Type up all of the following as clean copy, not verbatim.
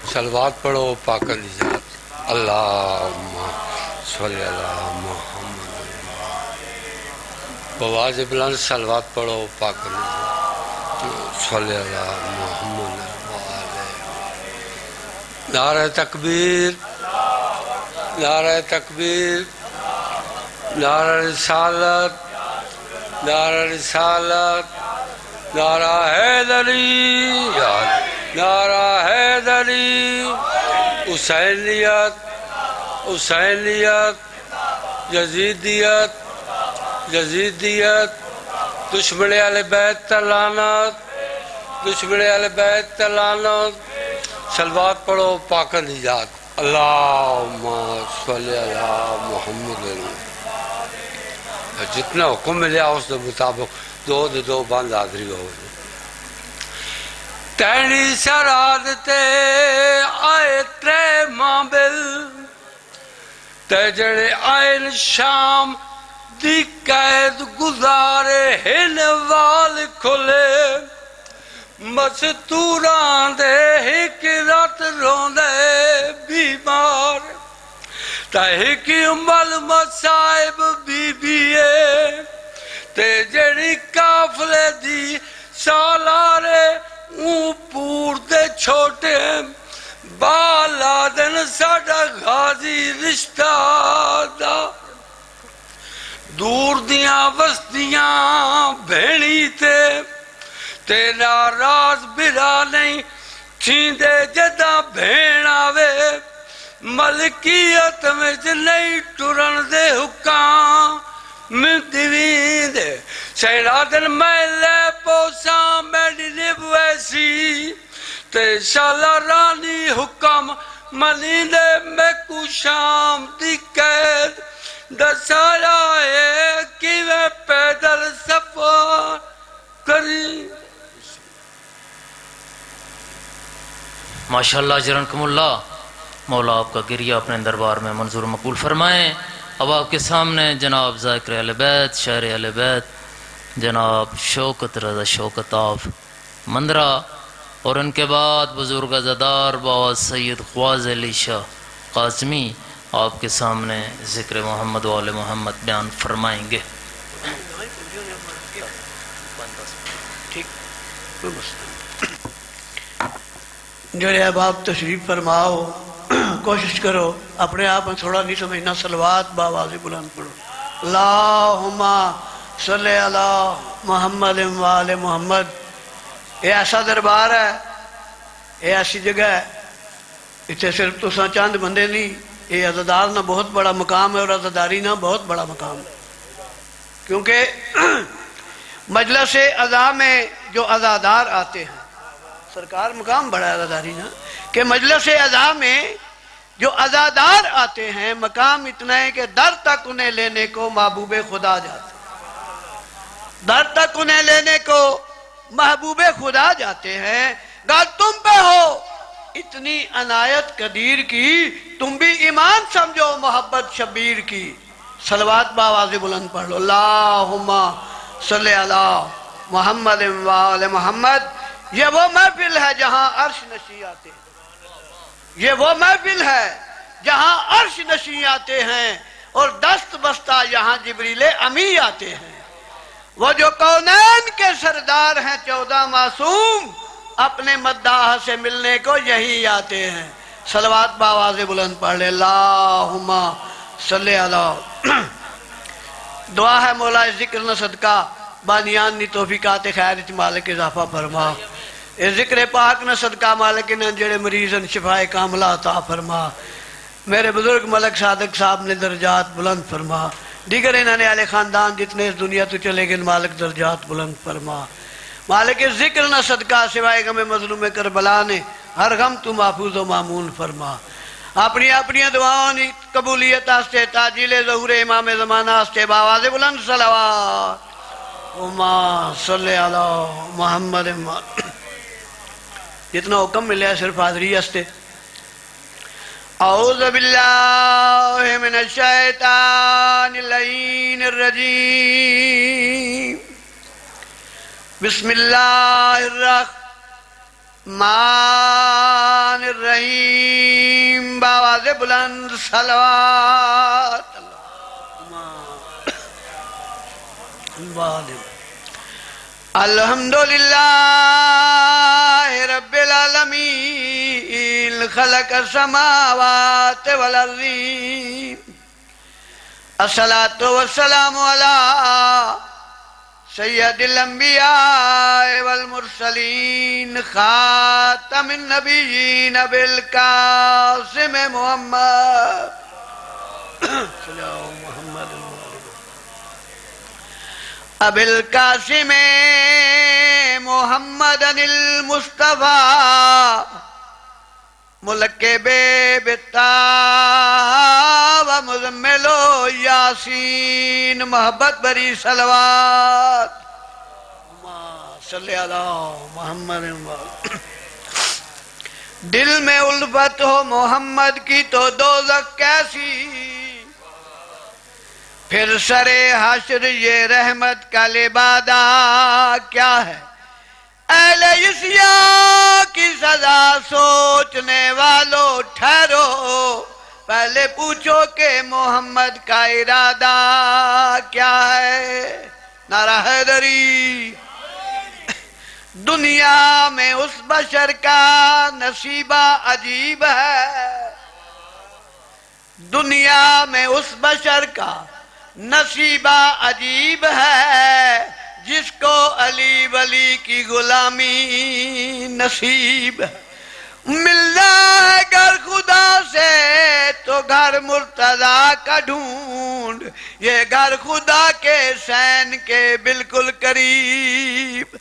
صلوات پڑھو پاک نجات اللہم صلی اللہ محمد بواز بلند صلوات پڑھو پاک نجات صلی اللہ محمد نعرہ تکبیر نعرہ تکبیر نعرہ رسالت نعرہ رسالت نعرہ حیدری نعرہ حیدری حسینیت حسینیت یزیدیت یزیدیت دشمن اہل بیت لعنت دشمن اہل بیت لعنت صلوات پڑھو پاک نجات اللہم صلی اللہ محمد جتنا حکم ملیا اس کے مطابق دو بند حاضری ہو تینی سراد تے آئے ترے مابل تے جڑے آئین شام دی قید گزارے ہن وال کھلے مستوران دے ہک رات روندے بیمار تا ہکی امال مصائب بی بیے تے جڑی کافلے دی سالارے اون پور دے چھوٹے بالا دن ساڑا غازی رشتہ دا دور دیاں وستیاں بھینی تیرا راز برا نہیں چھیندے جدہ بھین آوے ملکیت میں نہیں ٹرن دے حکام مدوین دے سیڑا دن میں لے پوساں میڈی نب ویسی تے شالا رانی حکم ملیندے میں کو شام دی قید دسایا ہے کہ میں پیدل سفر کری ماشاءاللہ جرنکم اللہ مولا آپ کا گریہ اپنے دربار میں منظور مقبول فرمائیں اب آپ کے سامنے جناب ذاکر اہل بیت شاعر اہل بیت جناب شوکت رضا شوکت آف مندرہ اور ان کے بعد بزرگ عزادار بابا سید خواز علی شاہ قاسمی آپ کے سامنے ذکر محمد و آل محمد بیان فرمائیں گے جڑے اب آپ تشریف فرماؤ کوشش کرو اپنے آپ میں تھوڑا نہیں سمجھنا صلوات باواز بلند پڑھو اللہم صلی اللہ محمد و آل محمد یہ ایسا دربار ہے یہ ایسی جگہ ہے اتنے صرف تو چند بندے نہیں یہ عزادار نہ بہت بڑا مقام ہے اور عزاداری نہ بہت بڑا مقام ہے کیونکہ مجلس عزا میں جو عزادار آتے ہیں سرکار مقام بڑا ہے عزاداری نا کہ مجلس عزا میں جو عزادار آتے ہیں مقام اتنا ہے کہ در تک انہیں لینے کو محبوب خدا جاتے ہیں در تک انہیں لینے کو محبوب خدا جاتے ہیں گر تم پہ ہو اتنی عنایت قدیر کی تم بھی ایمان سمجھو محبت شبیر کی صلوات باواز بلند پڑھ لو اللہم صلی اللہ محمد و آل محمد یہ وہ محفل ہے جہاں عرش نشیں آتے ہیں یہ وہ محفل ہے جہاں عرش نشیں آتے ہیں اور دست بستہ یہاں جبریل امی آتے ہیں وہ جو کونین کے سردار ہیں 14 معصوم اپنے مداح سے ملنے کو یہی آتے ہیں صلوات باواز بلند پڑھ لے اللہم صلی اللہ دعا ہے مولا ذکر نہ صدقہ بانیان نی توفیقات خیر مالک اضافہ فرما ذکر پاک نہ صدقہ مالک نے جڑے مریضن شفائے کاملہ عطا فرما میرے بزرگ ملک صادق صاحب نے درجات بلند فرما دیگر انہوں نے اہل خاندان جتنے اس دنیا تو چلے گئے مالک درجات بلند فرما مالک ذکر نہ صدقہ سوائے غم مظلوم کربلا نے ہر غم تو محفوظ و معمون فرما اپنی دعاؤں نے قبولیت آستے تاجیل ظہور امام زمانہ آستے باواز بلند صلوات صلی اللہ محمد جتنا حکم ملے ہے صرف حاضری آستے اعوذ باللہ من الشیطان اللعین الرجیم بسم اللہ مان الرحیم باواز بلند صلوات الحمدللہ رب العالمین خلق السماوات والارضین الصلاة والسلام علی سید الانبیاء والمرسلین خاتم النبیین بالقاسم محمد ابی القاسم محمد المصطفیٰ ملکب بتا و مزمل و یاسین محبت بری صلوات صلی اللہ محمد دل میں الفت ہو محمد کی تو دوزخ کیسی پھر سر حشر یہ رحمت کا لبادہ کیا ہے اہل عیسیٰ کی سزا سوچنے والوں ٹھہرو پہلے پوچھو کہ محمد کا ارادہ کیا ہے نعرہ حیدری دنیا میں اس بشر کا نصیبہ عجیب ہے دنیا میں اس بشر کا نصیبہ عجیب ہے جس کو علی ولی کی غلامی نصیب ہے ملنا ہے گر خدا سے تو گھر مرتضیٰ کا ڈھونڈ یہ گھر خدا کے سین کے بالکل قریب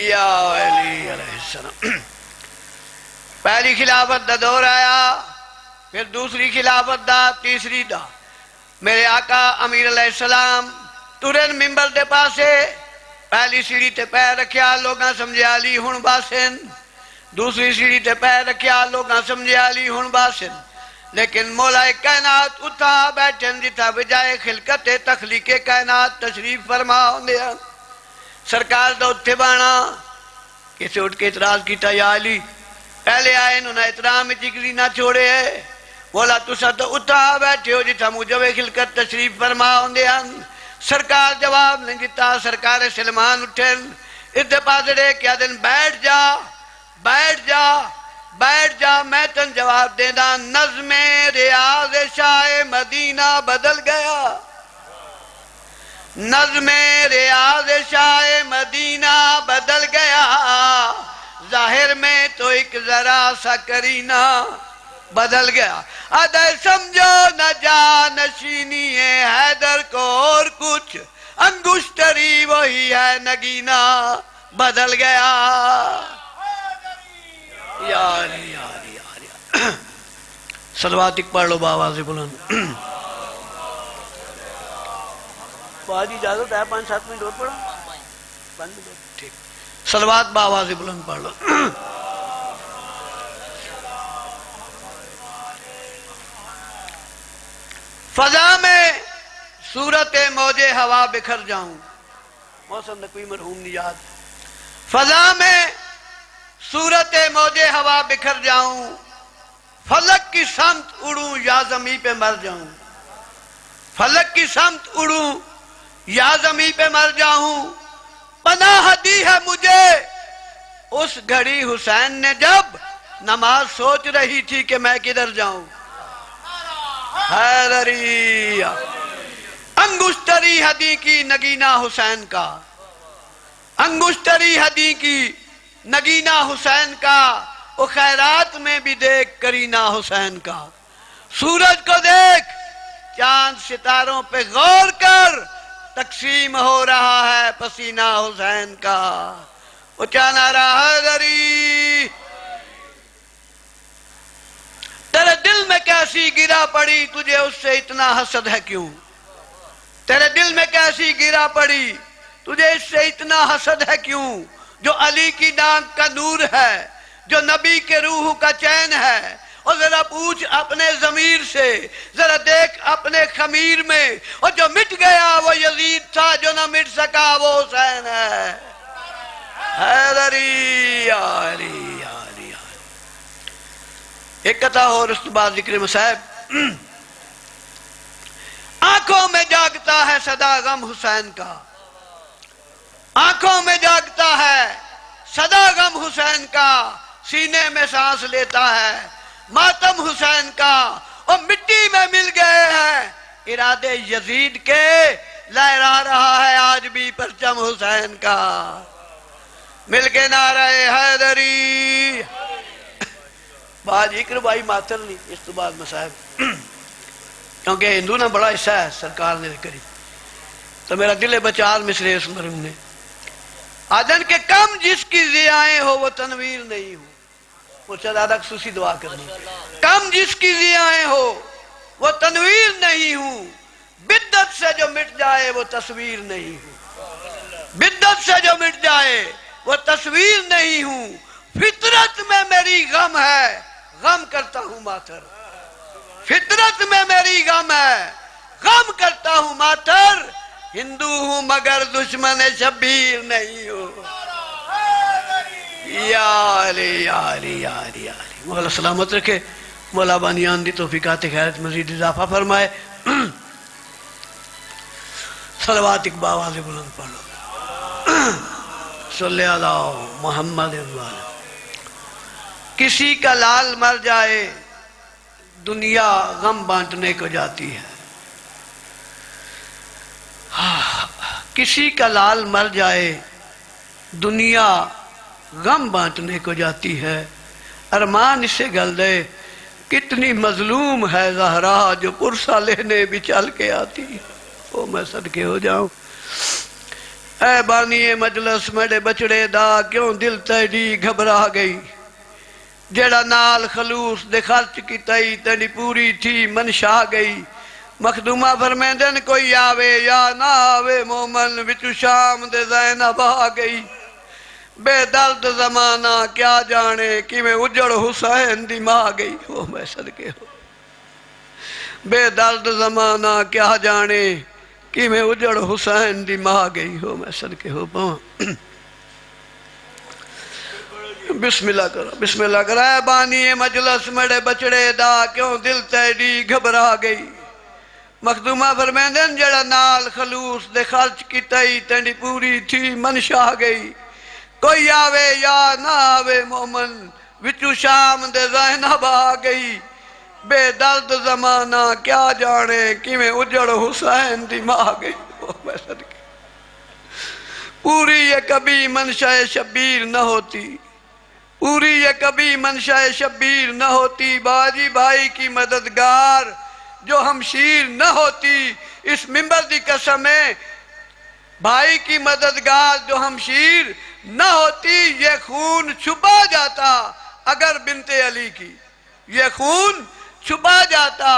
یا علی علیہ السلام پہلی خلافت دا دور آیا پھر دوسری خلافت دا تیسری دا میرے آقا امیر علیہ السلام تورن ممبر دے پاسے پہلی سیڑھی تے پیر رکھیا لوگاں سمجھے علی ہن باسن دوسری سیڑھی تے پیر رکھیا لوگاں سمجھے علی ہن باسن لیکن مولا کائنات اٹھا بیٹھن جتا بجائے خلقت تخلیق کائنات تشریف فرما ہوندے ہیں سرکار دا اتھے بانا کسے اٹھ کے اعتراض کیتا یا علی پہلے آئے انہوں نے احترام چکری نہ چھوڑے ہے مولا تسا تو اٹھا بیٹھے ہو جتا مجھے خلقت تشریف فرما ہوندے ہیں سرکار جواب نہیں دیتا سرکار سلمان اٹھن ادھے پاسرے کیا دن بیٹھ جا بیٹھ جا بیٹھ جا میں تن جواب دینا نظم ریاض شاہ مدینہ بدل گیا نظم ریاض شاہ مدینہ بدل گیا ظاہر میں تو ایک ذرا سا کرینہ بدل گیا ادھر سمجھو نہ جانشینی ہے حیدر کو اور کچھ انگشتری وہی ہے نگینہ بدل گیا یا علی یا علی یا علی صلوات ایک پڑھ لو باواز بلند باجی اجازت ہے 5-7 منٹ اور پڑھا ٹھیک صلوات باواز بلند پڑھ لو فضا میں صورت موج ہوا بکھر جاؤں موسم نے کوئی مرحوم نہیں یاد فضا میں صورت موج ہوا بکھر جاؤں فلک کی سمت اڑوں یا زمین پہ مر جاؤں فلک کی سمت اڑوں یا زمین پہ مر جاؤں پناہ دی ہے مجھے اس گھڑی حسین نے جب نماز سوچ رہی تھی کہ میں کدھر جاؤں حیدری انگشتری ہدی کی نگینہ حسین کا انگشتری ہدی کی نگینہ حسین کا وہ خیرات میں بھی دیکھ کرینہ حسین کا سورج کو دیکھ چاند ستاروں پہ غور کر تقسیم ہو رہا ہے پسینہ حسین کا وہ کیا نعرہ حیدری تیرے دل میں کیسی گرا پڑی تجھے اس سے اتنا حسد ہے کیوں تیرے دل میں کیسی گرا پڑی تجھے اس سے اتنا حسد ہے کیوں جو علی کی ناک کا نور ہے جو نبی کے روح کا چین ہے اور ذرا پوچھ اپنے ضمیر سے ذرا دیکھ اپنے خمیر میں اور جو مٹ گیا وہ یزید تھا جو نہ مٹ سکا وہ حسین ہے حیدری یا علی یا علی یا علی۔ ایک کتھا اور اس کے بعد ذکر مصائب۔ آنکھوں میں جاگتا ہے صدا غم حسین کا، آنکھوں میں جاگتا ہے صدا غم حسین کا، سینے میں سانس لیتا ہے ماتم حسین کا، اور مٹی میں مل گئے ہیں ارادے یزید کے، لہرا رہا ہے آج بھی پرچم حسین کا، مل کے نعرہ حیدری۔ بعد ذکر بھائی ماتر نہیں، اس تو بعد مصائب، کیونکہ ہندو نے بڑا حصہ ہے سرکار نے کری، تو میرا دل بچار مصرے اس مرم نے آدن کے کم جس کی ضیائیں ہو وہ تنویر نہیں ہو، وہ چلادہ خصوصی دعا کرنی، کم جس کی ضیائیں ہو وہ تنویر نہیں ہوں، بدت سے جو مٹ جائے وہ تصویر نہیں ہوں، بدت سے جو مٹ جائے وہ تصویر نہیں ہوں، فطرت میں میری غم ہے غم کرتا ہوں ماتر، فطرت میں میری غم ہے غم کرتا ہوں ماتر، ہندو ہوں مگر دشمن شبیر نہیں ہوں۔ یا علی یا علی یا علی یا علی۔ مولا سلامت رکھے، مولا بانیان دی توفیقات خیرت مزید اضافہ فرمائے۔ صلوات اقبال آواز بلند پڑھو، صلی اللہ محمد وآلہ۔ کسی کا لال مر جائے دنیا غم بانٹنے کو جاتی ہے، کسی کا لال مر جائے دنیا غم بانٹنے کو جاتی ہے، ارمان اسے گل دے کتنی مظلوم ہے زہرا جو پرسہ لینے بھی چل کے آتی ہے۔ او میں صدقے ہو جاؤں، اے بانی مجلس میرے بچڑے دا کیوں دل تیری گھبرا گئی، جیڑا نال خلوص دے خرچ کی تئی تیری پوری تھی منشا گئی، مخدومہ فرمیندن کوئی آوے یا نہ آوے مومن وچو شام دے زینب آ گئی، بے درد زمانہ کیا جانے کہ میں اجڑ حسین دی ماں گئی۔ او میں صدقے ہو، بے درد زمانہ کیا جانے کہ میں اجڑ حسین دی ماں گئی۔ ہو میں صدقے ہو پاؤں، بسم اللہ کرو، بسم اللہ کرو۔ اے بانی مجلس میرے بچڑے دا کیوں دل تیری گھبرا گئی، مخدومہ فرمیندن جڑا نال خلوص دے خرچ کی تئی تیری پوری تھی منشا گئی، کوئی آوے یا نہ آوے مومن وچو شام دے زینب آ گئی، بے درد زمانہ کیا جانے کہ میں اجڑ حسین دی ماں گئی۔ میں صدقے پوری یہ کبھی منشا شبیر نہ ہوتی، پوری یہ کبھی منشا شبیر نہ ہوتی، باجی بھائی کی مددگار جو ہمشیر نہ ہوتی، اس منبر دی قسم ہے بھائی کی مددگار جو ہمشیر نہ ہوتی، یہ خون چھپا جاتا اگر بنت علی کی، یہ خون چھپا جاتا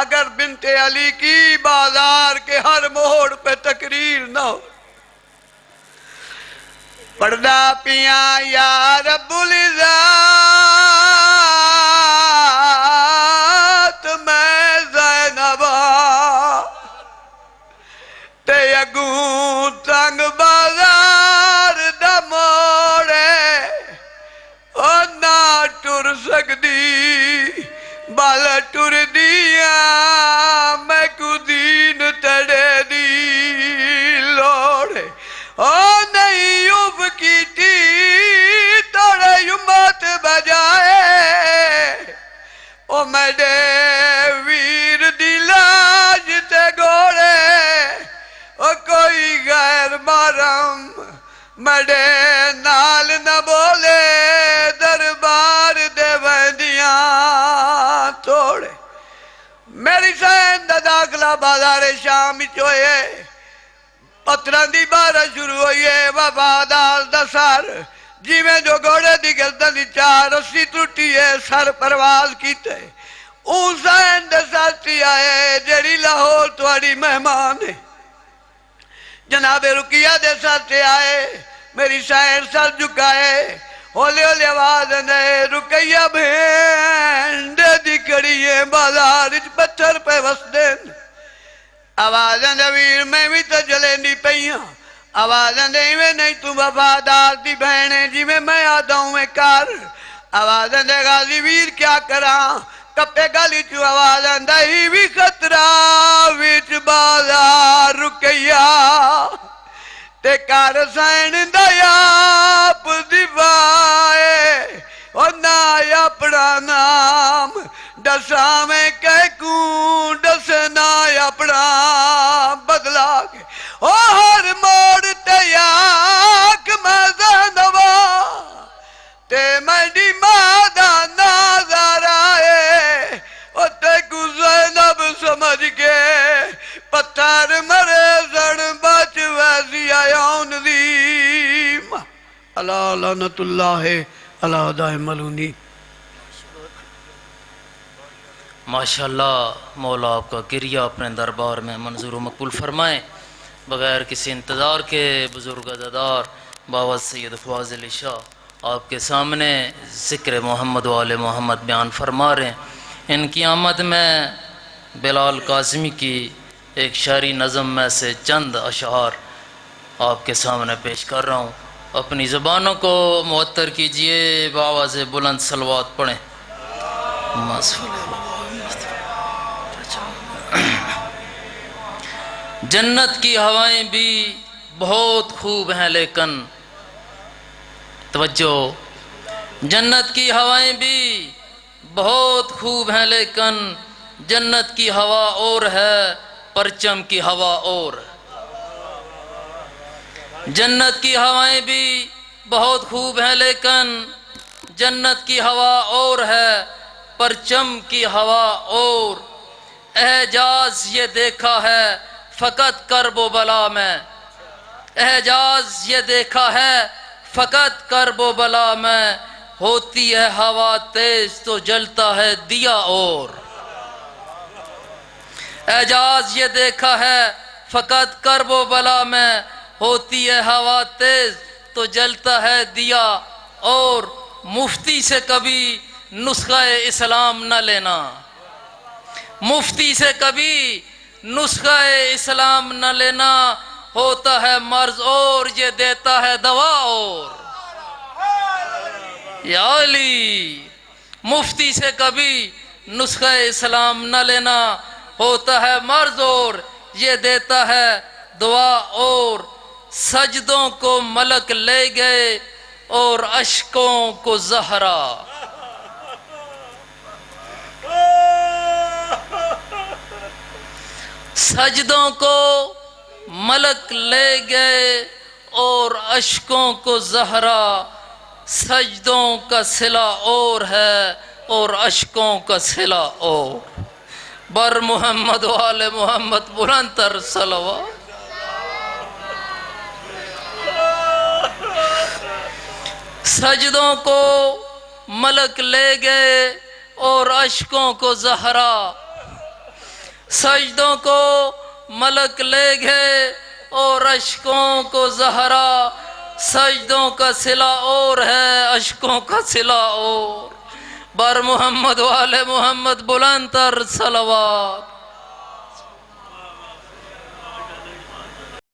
اگر بنت علی کی، بازار کے ہر موڑ پہ تقریر نہ ہو، پردہ پیاں یا رب العزت میں زینبا تے اگوں تنگ بازار دا موڑے او نہ ٹر سکدی بال ٹر دیاں میں کو دین تڑے دی لوڑے او نہیں اوب کی تی توڑے امت بجائے او میڈے ویر دی لاج تے گوڑے او کوئی غیر محرم میڈے نال نہ بولے دربار دے ویندیاں توڑے۔ میری سین دا داخلہ بازار شام چوئے، پتران دی بارہ شروع ہوئیے، وفادار دا سر جی میں جو گھوڑے دی گردن دی چار رسی ٹوٹیے سر پرواز کیتے، اون سین دے ساتھی آئے جڑی لاہور تواڑی مہمان ہے، جناب رکیہ دے ساتھی آئے میری سین سر جھکائے، ہولے ہولے آواز نے رکیہ بھینڈ دی کڑیے بازار اچ پتھر پہ وس دین، آواز نویر میں بھی تو جلے نہیں پہیاں، آواز دے میں نہیں تو وفادار دی بہنے جی میں آدھا ہوں میں کر آواز دے غازی ویر کیا کراں کپے گالی چو آواز دہی بھی خطرہ ویچ بازار رکیا تے کار سین دیا پدیوائے اور نہ اپنا نام دسا میں کہکوں دسنا اپنا بدلا کے او ہر موڑ تیاک مزنوا تے میں دی مادہ نظر آئے او تے کو زینب سمجھ کے پتھر مرے زن بچ ویسی آیون دیم اللہ لعنت اللہ اللہ دائم ملونی ماشاءاللہ مولا آپ کا گریہ اپنے دربار میں منظور و مقبول فرمائیں بغیر کسی انتظار کے بزرگ عزادار بابا سید فاضل شاہ آپ کے سامنے ذکر محمد و آل محمد بیان فرما رہے ہیں ان کی آمد میں بلال قاسمی کی ایک شعری نظم میں سے چند اشعار آپ کے سامنے پیش کر رہا ہوں اپنی زبانوں کو معطر کیجئے بآواز بلند صلوات پڑھیں جنت کی ہوائیں بھی بہت خوب ہیں لیکن توجہ جنت کی ہوائیں بھی بہت خوب ہیں لیکن جنت کی ہوا اور ہے پرچم کی ہوا اور جنت کی ہوائیں بھی بہت خوب ہیں لیکن جنت کی ہوا اور ہے پرچم کی ہوا اور اعجاز یہ دیکھا ہے فقط کرب و بلا میں اعجاز یہ دیکھا ہے فقط کرب و بلا میں ہوتی ہے ہوا تیز تو جلتا ہے دیا اور اعجاز یہ دیکھا ہے فقط کرب و بلا میں ہوتی ہے ہوا تیز تو جلتا ہے دیا اور مفتی سے کبھی نسخہ اسلام نہ لینا مفتی سے کبھی نسخہ اسلام نہ لینا ہوتا ہے مرض اور یہ دیتا ہے دوا اور یا علی مفتی سے کبھی نسخہ اسلام نہ لینا ہوتا ہے مرض اور یہ دیتا ہے دعا اور سجدوں کو ملک لے گئے اور اشکوں کو زہرا سجدوں کو ملک لے گئے اور اشکوں کو زہرا سجدوں کا صلہ اور ہے اور اشکوں کا صلہ اور بر محمد و آل محمد بلند تر صلوات سجدوں کو ملک لے گئے اور اشکوں کو زہرا سجدوں کو ملک لے گئے اور اشکوں کو زہرا سجدوں کا صلہ اور ہے اشکوں کا صلہ اور بر محمد و آل محمد بلند تر صلوات